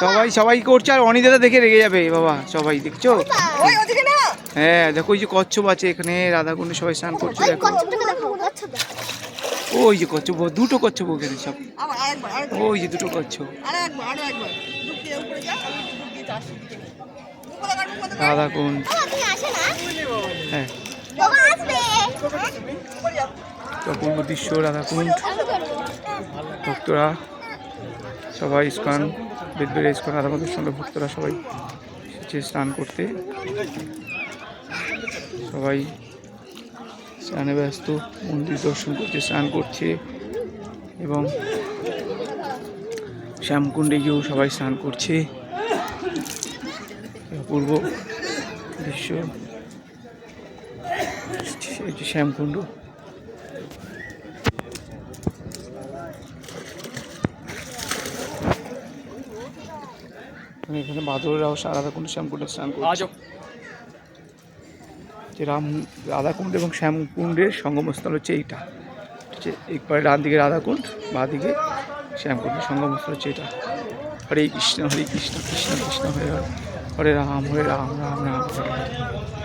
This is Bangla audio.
সবাই সবাই করছে, আর অনিদাদা দেখে রেগে যাবে বাবা। সবাই দেখছো? হ্যাঁ দেখো, ওই যে কচ্ছপ আছে এখানে, রাধাকুণ্ডে সবাই স্নান করছে। দেখো ওই যে কচ্ছপ, দুটো কচ্ছপ ওখানে সব, ওই যে দুটো কচ্ছপ। রাধাকুণ্ড, হ্যাঁ অপূর্ব দৃশ্য রাধাকুণ্ড। ভক্তরা সবাই ইস্কন, বেদবেড়ে ইস্কন রাধাকুণ্ডের সঙ্গে ভক্তরা সবাই এসেছে স্নান করতে। সবাই স্নানে ব্যস্ত, মন্দির দর্শন করছে, স্নান করছে, এবং শ্যামকুণ্ডে গিয়েও সবাই স্নান করছে। অপূর্ব দৃশ্য, এই যে শ্যামকুণ্ড। এখানে বাদরেরাও রাধাকুণ্ড শ্যামকুণ্ডে স্নান করছে। যে রাধাকুণ্ড এবং শ্যামকুণ্ডের সঙ্গমস্থল হচ্ছে এইটা, একবারে ডান দিকে রাধাকুণ্ড, বাঁ দিকে শ্যামকুণ্ডের সঙ্গমস্থল হচ্ছে এটা। হরে কৃষ্ণ কৃষ্ণ কৃষ্ণ হরে হরে, হরে রাম রাম রাম হরে হরে।